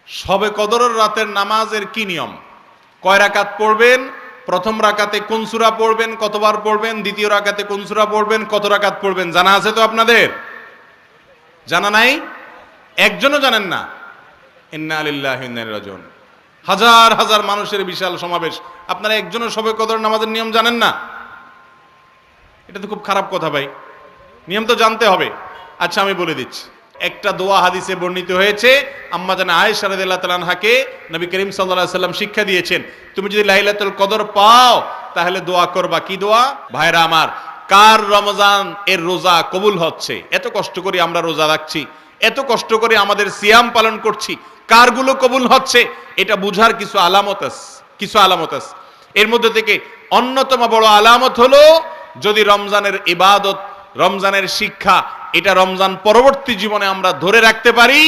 শবে কদরের রাতের নামাজের কি নিয়ম? কয় রাকাত পড়বেন? প্রথম রাকাতে কোন সূরা পড়বেন, কতবার পড়বেন? দ্বিতীয় রাকাতে কোন সূরা পড়বেন, কত রাকাত পড়বেন? জানা আছে তো আপনাদের? জানা নাই? একজনও জানেন না? ইন্না লিল্লাহি ওয়া ইন্না ইলাইহি রাজিউন। হাজার হাজার মানুষের বিশাল সমাবেশ, আপনারা একজনও শবে কদর নামাজের নিয়ম জানেন না? এটা তো খুব খারাপ কথা ভাই, নিয়ম তো জানতে হবে। আচ্ছা আমি বলে দিচ্ছি। একটা দোয়া হাদিসে বর্ণিত হয়েছে, আম্মা জান আয়েশা রাদিয়াল্লাহু তাআলা আনহাকে নবী করিম সাল্লাল্লাহু আলাইহি সাল্লাম শিক্ষা দিয়েছেন, তুমি যদি লাইলাতুল কদর পাও তাহলে দোয়া করবা। কি দোয়া? ভাইরা আমার, কার রমজান এর রোজা কবুল হচ্ছে? এত কষ্ট করে আমরা রোজা রাখছি, এত কষ্ট করে আমাদের সিয়াম পালন করছি, কারগুলো কবুল হচ্ছে এটা বুঝার কিছু আলামত আছে। এর মধ্যে থেকে অন্যতম বড় আলামত হলো যদি রমজানের ইবাদত, রমজানের শিক্ষা এটা রমজান পরবর্তী জীবনে আমরা ধরে রাখতে পারি,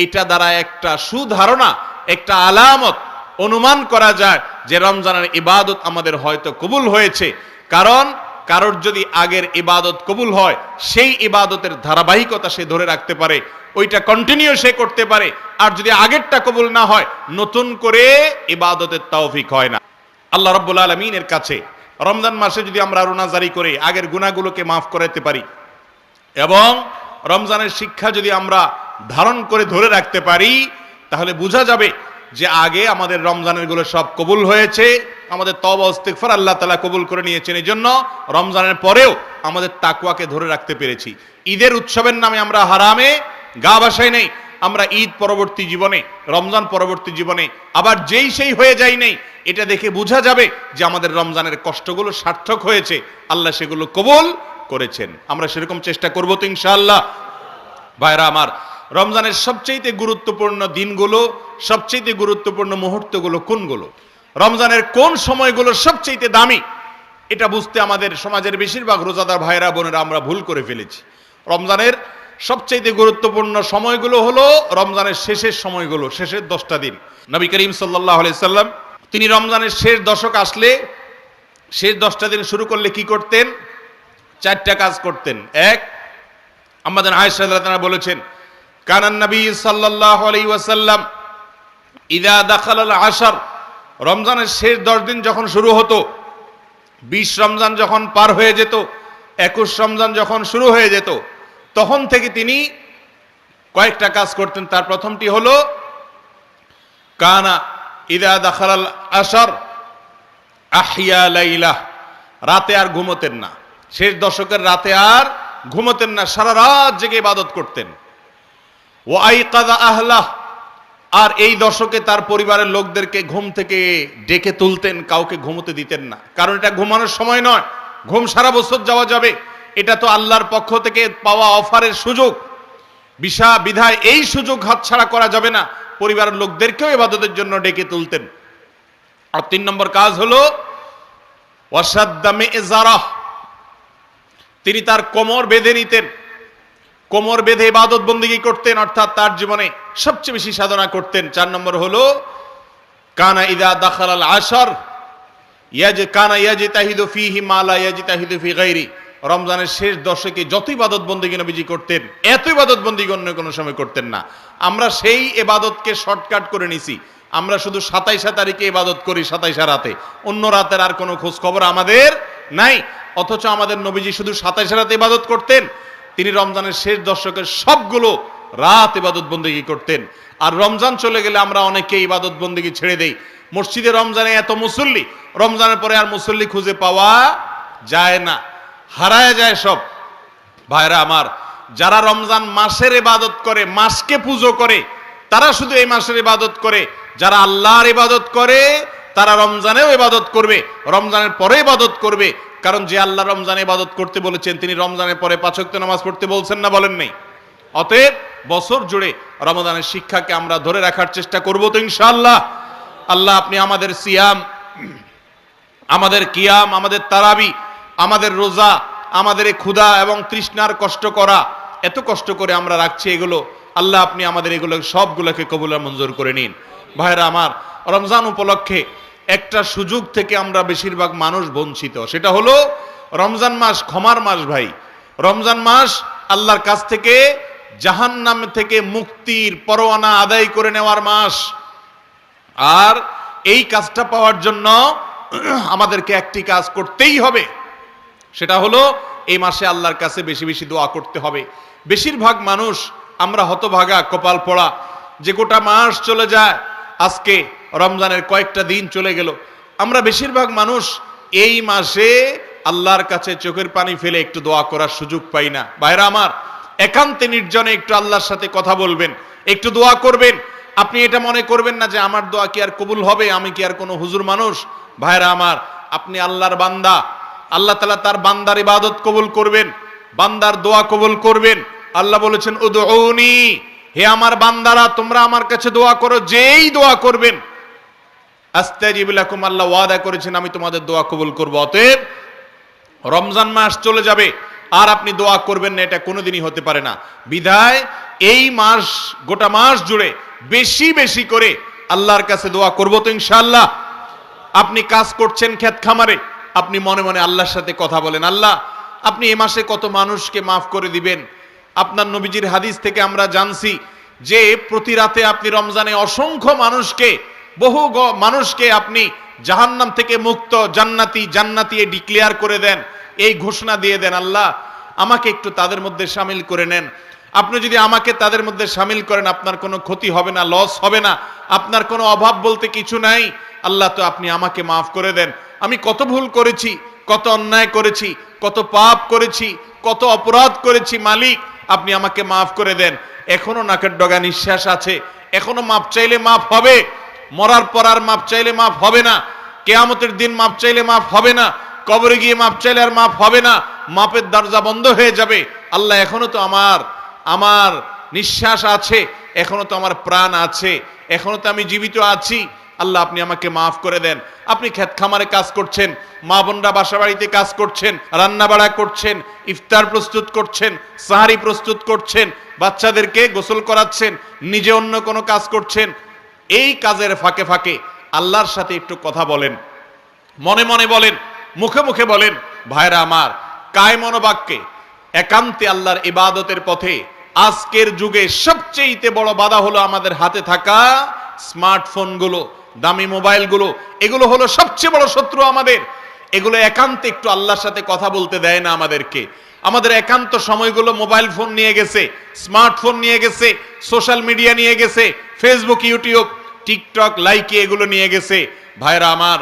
এটা দ্বারা একটা সুধারণা, একটা আলামত অনুমান করা যায় যে রমজানের ইবাদত আমাদের হয়তো কবুল হয়েছে। কারণ কারোর যদি আগের ইবাদত কবুল হয়, সেই ইবাদতের ধারাবাহিকতা সে ধরে রাখতে পারে, ওইটা কন্টিনিউ সে করতে পারে। আর যদি আগেরটা কবুল না হয়, নতুন করে ইবাদতের তৌফিক হয় না। আল্লাহ রাব্বুল আলামিনের কাছে রমজান মাসে যদি আমরা রোনাজারি করে আগের গুনাহগুলোকে মাফ করাতে পারি এবং রমজানের শিক্ষা যদি আমরা ধারণ করে ধরে রাখতে পারি, তাহলে বোঝা যাবে যে আগে আমাদের রমজানের গুলো সব কবুল হয়েছে, আমাদের তওবা ইস্তিগফার আল্লাহ তাআলা কবুল করে নিয়েছেন। এই জন্য রমজানের পরেও আমাদের তাকওয়াকে ধরে রাখতে পেরেছি। ঈদের উৎসবের নামে আমরা হারামে গা ভাসাই নেই, আমরা ঈদ পরবর্তী জীবনে, রমজান পরবর্তী জীবনে আবার যেই সেই হয়ে যাই নেই। এটা দেখে বোঝা যাবে যে আমাদের রমজানের কষ্টগুলো সার্থক হয়েছে, আল্লাহ সেগুলো কবুল করেছেন। আমরা সেরকম চেষ্টা করব তো ইনশাআল্লাহ। ভাইরা আমার, রমজানের সবচেয়ে গুরুত্বপূর্ণ দিনগুলো, সবচেয়ে গুরুত্বপূর্ণ মুহূর্তগুলো কোনগুলো, রমজানের কোন সময়গুলো সবচেয়ে দামি, এটা বুঝতে আমাদের সমাজের বেশিরভাগ রোজাদার ভাইরা বোনেরা আমরা ভুল করে ফেলেছি। রমজানের সবচেয়ে গুরুত্বপূর্ণ সময়গুলো হলো রমজানের শেষের সময়গুলো, শেষের 10টা দিন। নবী করিম সাল্লাল্লাহু আলাইহি সাল্লাম তিনি রমজানের শেষ দশক আসলে, শেষ 10টা দিন শুরু করলে কি করতেন? 4টা কাজ করতেন। এক, আমাদের আয়েশা রাদিয়াল্লাহু আনহা বলেছেন, কানান নবী সাল্লাল্লাহু আলাইহি ওয়াসাল্লাম ইযা দাখালাল আশর, রমজানের শেষ 10 দিন যখন শুরু হতো, 20 রমজান যখন পার হয়ে যেত, 21 রমজান যখন শুরু হয়ে যেত, তখন থেকে তিনি কয়েকটা কাজ করতেন। তার প্রথমটি হলো কানা ইযা দাখালাল আশর আহইয়া লাইলাহ, রাতে আর ঘুমোতেন না। শেষ দশকের রাতে আর ঘুমোতেন না, সারা রাত জেগে ইবাদত করতেন। ওয়া আইকাযা আহলাহ, আর এই দশকে তার পরিবারের লোকদেরকে ঘুম থেকে ডেকে তুলতেন, কাউকে ঘুমোতে দিতেন না। কারণ এটা ঘুমানোর সময় নয়, ঘুম সারা বছর যাওয়া যাবে, এটা তো আল্লাহর পক্ষ থেকে পাওয়া অফারের সুযোগ, বিধায় এই সুযোগ হাতছাড়া করা যাবে না। পরিবারের লোকদেরকেও ইবাদতের জন্য ডেকে তুলতেন। আর 3 নম্বর কাজ হলো ওয়াসাদ্দা মিযজারাহ, তিনি তার কোমর বেঁধে নিতেন, কোমর বেঁধে ইবাদত বন্দেগী করতেন, অর্থাৎ তার জীবনে সবচেয়ে বেশি সাধনা করতেন। 4 নম্বর হলো কানা ইযা দাখালাল আশর কানা ইয়াজতাহিদু ফীহি মা লা ইয়াজতাহিদু ফী গায়রি, রমজানের শেষ দশকে যত ইবাদত বন্দেগী নবীজি করতেন, এত ইবাদত বন্দেগী অন্য কোনো সময় করতেন না। আমরা সেই ইবাদতকে শর্টকাট করে নিছি, আমরা শুধু 27 তারিখে ইবাদত করি, 27 রাতে, অন্য রাতের আর কোনো খোঁজ খবর আমাদের নাই। অথচ আমাদের নবীজি শুধু 27 রাতে ইবাদত করতেন, তিনি রমজানের শেষ দশকের সবগুলো রাত ইবাদত বন্দেগী করতেন। আর রমজান চলে গেলে আমরা অনেকে ইবাদত বন্দেগী ছেড়ে দেই। মসজিদে রমজানে এত মুসল্লি, রমজানের পরে আর মুসল্লি খুঁজে পাওয়া যায় না, হারায় যায় সব। ভাইরা আমার, যারা রমজান মাসের ইবাদত করে, মাসকে পুজো করে, তারা শুধু এই মাসের ইবাদত করে। যারা আল্লাহর ইবাদত করে তারা রমজানেও ইবাদত করবে, রমজানের পরে ইবাদত করবে। কারণ যে আল্লাহ রমজানে ইবাদত করতে বলেছেন, তিনি রমজানের পরে 5 ওয়াক্ত নামাজ পড়তে বলছেন না, বলেন নাই? অতএব বছর জুড়ে রমজানের শিক্ষাকে আমরা ধরে রাখার চেষ্টা করব তো ইনশাআল্লাহ। আল্লাহ আপনি আমাদের সিয়াম, আমাদের কিয়াম, আমাদের তারাবি, আমাদের রোজা, আমাদের এই ক্ষুধা এবং তৃষ্ণার কষ্ট করা, এত কষ্ট করে আমরা রাখছি এগুলো, আল্লাহ আপনি আমাদের এগুলো সবগুলোকে কবুল আর মঞ্জুর করে নিন। ভাইরা আমার, রমজান উপলক্ষে একটা সুযোগ থেকে আমরা বেশিরভাগ মানুষ বঞ্চিত, সেটা হলো রমজান মাস ক্ষমার মাস। ভাই, রমজান মাস আল্লাহর কাছ থেকে জাহান্নাম থেকে মুক্তির পরোয়ানা আদায় করে নেওয়ার মাস। আর এই কাজটা পাওয়ার জন্য আমাদেরকে একটি কাজ করতেই হবে, সেটা হলো এই মাসে আল্লাহর কাছে বেশি বেশি দোয়া করতে হবে। বেশিরভাগ মানুষ আমরা হতভাগা, কপাল পোড়া, যে গোটা মাস চলে যায়, আজকে রমজানের কয়েকটা দিন চলে গেল, আমরা বেশিরভাগ মানুষ এই মাসে আল্লাহর কাছে চোখের পানি ফেলে একটু দোয়া করার সুযোগ পাই না। ভাইরা আমার, একান্তে নির্জনে একটু আল্লাহর সাথে কথা বলবেন, একটু দোয়া করবেন। আপনি এটা মনে করবেন না যে আমার দোয়া কি আর কবুল হবে, আমি কি আর কোনো হুজুর মানুষ। ভাইরা আমার, আপনি আল্লাহর বান্দা, আল্লাহ তাআলা তার বান্দার ইবাদত কবুল করবেন, বান্দার দোয়া কবুল করবেন। আল্লাহ বলেছেন উদউনি, হে আমার বান্দারা তোমরা আমার কাছে দোয়া করো, যেই দোয়া করবেন আস্তাজিব লাকুম, আল্লাহ ওয়াদা করেছেন আমি তোমাদের দোয়া কবুল করব। অতএব রমজান মাস চলে যাবে আর আপনি দোয়া করবেন না, এটা কোনোদিনই হতে পারে না। বিধায় এই মাস, গোটা মাস জুড়ে বেশি বেশি করে আল্লাহর কাছে দোয়া করব তো ইনশাআল্লাহ। আপনি কাজ করছেন ক্ষেত খামারে, আপনি মনে মনে আল্লাহর সাথে কথা বলেন, আল্লাহ আপনি এ মাসে কত মানুষকে মাফ করে দিবেন। আপনার নবীজির হাদিস থেকে আমরা জানছি যে প্রতি রাতে আপনি রমজানে অসংখ্য মানুষকে, বহু মানুষকে আপনি জাহান্নাম থেকে মুক্ত, জান্নাতি জান্নাতি ডিক্লেয়ার করে দেন, এই ঘোষণা দিয়ে দেন, আল্লাহ আমাকে একটু তাদের মধ্যে শামিল করে নেন। আপনি যদি আমাকে তাদের মধ্যে শামিল করেন, আপনার কোনো ক্ষতি হবে না, লস হবে না, আপনার কোনো অভাব বলতে কিছু নাই। আল্লাহ তো আপনি আমাকে মাফ করে দেন। আমি কত ভুল করেছি, কত অন্যায় করেছি, কত পাপ করেছি, কত অপরাধ করেছি, মালিক আপনি আমাকে মাফ করে দেন। এখনো নাকের ডগা নিঃশ্বাস আছে, এখনো মাপ চাইলে মাফ হবে, মরার পর আর মাপ চাইলে মাফ হবে না, কিয়ামতের দিন মাপ চাইলে মাফ হবে না, কবরে গিয়ে মাপ চাইলে আর মাফ হবে না, মাপের দরজা বন্ধ হয়ে যাবে। আল্লাহ এখনো তো আমার নিঃশ্বাস আছে, এখনো তো আমার প্রাণ আছে, এখনো তো আমি জীবিত আছি, আল্লাহ আপনি আমাকে মাফ করে দেন। আপনি ক্ষেত খামারে কাজ করছেন, মা বোনরা বাসা বাড়িতে কাজ করছেন, রান্না বাড়া করছেন, ইফতার প্রস্তুত করছেন, সাহারি প্রস্তুত করছেন, বাচ্চাদেরকে গোসল করাচ্ছেন, নিজে অন্য কোনো কাজ করছেন, এই কাজের ফাঁকে ফাঁকে আল্লাহর সাথে একটু কথা বলেন, মনে মনে বলেন, মুখে মুখে বলেন। ভাইরা আমার, কায় মনোবাক্যে একান্তে আল্লাহর ইবাদতের পথে আজকের যুগে সবচেয়ে বড় বাধা হলো আমাদের হাতে থাকা স্মার্টফোনগুলো, দামি মোবাইলগুলো। এগুলো হলো সবচেয়ে বড় শত্রু আমাদের। এগুলো একান্তে একটু আল্লাহর সাথে কথা বলতে দেয় না আমাদেরকে। আমাদের একান্ত সময়গুলো মোবাইল ফোন নিয়ে গেছে, স্মার্টফোন নিয়ে গেছে, সোশ্যাল মিডিয়া নিয়ে গেছে, ফেসবুক, ইউটিউব, টিকটক, লাইকি এগুলো নিয়ে গেছে। ভাইরা আমার,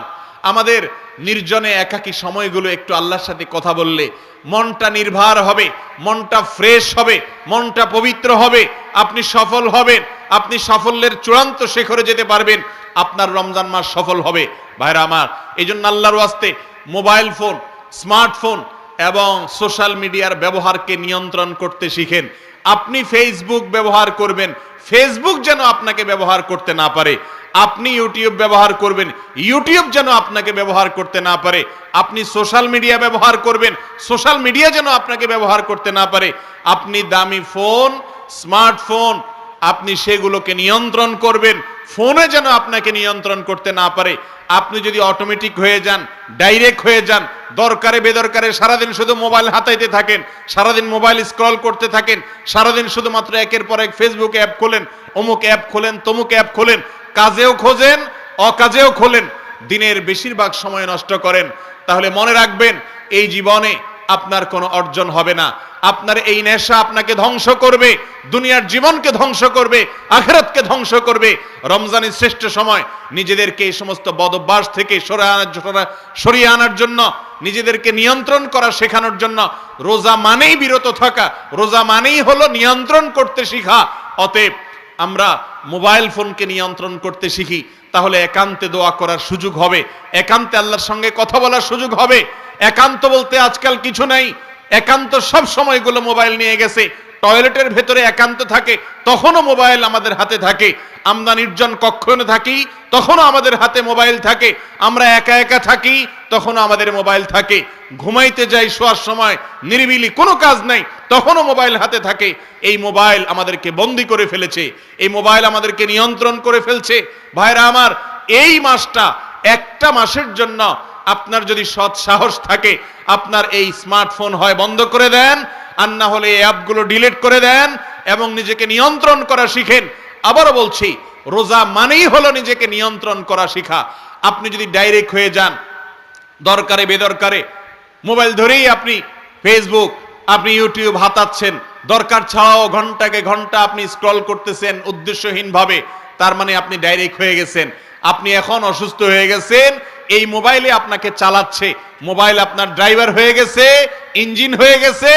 আমাদের নির্জনে একাকী সময়গুলো একটু আল্লাহর সাথে কথা বললে মনটা নির্ভার হবে, মনটা ফ্রেশ হবে, মনটা পবিত্র হবে, আপনি সফল হবেন, আপনি সাফল্যের চূড়ান্ত শিখরে যেতে পারবেন, আপনার রমজান মাস সফল হবে। ভাইরা আমার, এই জন্য আল্লাহর ওয়াস্তে মোবাইল ফোন, স্মার্টফোন এবং সোশ্যাল মিডিয়ার ব্যবহারকে নিয়ন্ত্রণ করতে শিখেন। আপনি ফেসবুক ব্যবহার করবেন, ফেসবুক যেন আপনাকে ব্যবহার করতে না পারে। আপনি ইউটিউব ব্যবহার করবেন, ইউটিউব যেন আপনাকে ব্যবহার করতে না পারে। আপনি সোশ্যাল মিডিয়া ব্যবহার করবেন, সোশ্যাল মিডিয়া যেন আপনাকে ব্যবহার করতে না পারে। আপনি দামি ফোন, স্মার্টফোন, আপনি সেগুলোকে নিয়ন্ত্রণ করবেন, ফোনে যেন আপনাকে নিয়ন্ত্রণ করতে না পারে। আপনি যদি অটোমেটিক হয়ে যান, ডাইরেক্ট হয়ে যান, দরকারে বেদরকারে সারাদিন শুধু মোবাইল হাতাইতে থাকেন, সারাদিন মোবাইল স্ক্রল করতে থাকেন, সারাদিন শুধুমাত্র একের পর এক ফেসবুক অ্যাপ খোলেন, অমুক অ্যাপ খোলেন, তমুক অ্যাপ খোলেন, কাজেও খোঁজেন, অকাজেও খোলেন, দিনের বেশিরভাগ সময় নষ্ট করেন, তাহলে মনে রাখবেন এই জীবনে আপনার কোনো অর্জন হবে না। আপনার এই নেশা আপনাকে ধ্বংস করবে, দুনিয়ার জীবনকে ধ্বংস করবে, আখিরাতকে ধ্বংস করবে। রমজানের শ্রেষ্ঠ সময় নিজেদেরকে এই সমস্ত বদভ্যাস থেকে সরিয়ে আনার জন্য, নিজেদেরকে নিয়ন্ত্রণ করা শেখানোর জন্য রোজা মানেই বিরত থাকা, রোজা মানেই হলো নিয়ন্ত্রণ করতে শিখা। অতএব আমরা মোবাইল ফোনকে নিয়ন্ত্রণ করতে শিখি, তাহলে একান্তে দোয়া করার সুযোগ হবে, একান্তে আল্লাহর সঙ্গে কথা বলার সুযোগ হবে। একান্ত বলতে আজকাল কিছু নাই, একান্ত সব সময়গুলো মোবাইল নিয়ে গেছে। টয়লেটের ভেতরে একান্ত থাকে, তখনও মোবাইল আমাদের হাতে থাকে। আমরা নির্জন কক্ষে থাকি, তখনও আমাদের হাতে মোবাইল থাকে। আমরা একা একা থাকি, তখনও আমাদের মোবাইল থাকে। ঘুমাইতে যাই শোয়ার সময়, নিরিবিলি কোনো কাজ নাই, তখনও মোবাইল হাতে থাকে। এই মোবাইল আমাদেরকে বন্দী করে ফেলেছে, এই মোবাইল আমাদেরকে নিয়ন্ত্রণ করে ফেলছে। ভাইরা আমার, এই মাসটা, একটা মাসের জন্য আপনার যদি সৎ সাহস থাকে, আপনার এই স্মার্টফোন হয় বন্ধ করে দেন, আর না হলে এই অ্যাপগুলো ডিলিট করে দেন, এবং নিজেকে নিয়ন্ত্রণ করা শিখেন। আবারও বলছি, রোজা মানেই হলো নিজেকে নিয়ন্ত্রণ করা শিখা। আপনি যদি ডাইরেক্ট হয়ে যান, দরকারে বেদরকারে মোবাইল ধরেই আপনি ফেসবুক, আপনি ইউটিউব হাতাচ্ছেন, দরকার ছাড়াও ঘন্টাকে ঘন্টা আপনি স্ক্রল করতেছেন উদ্দেশ্যহীনভাবে, তার মানে আপনি ডাইরেক্ট হয়ে গেছেন। আপনি এখন অসুস্থ হয়ে গেছেন, এই মোবাইলে আপনাকে চালাচ্ছে, মোবাইল আপনার ড্রাইভার হয়ে গেছে, ইঞ্জিন হয়ে গেছে,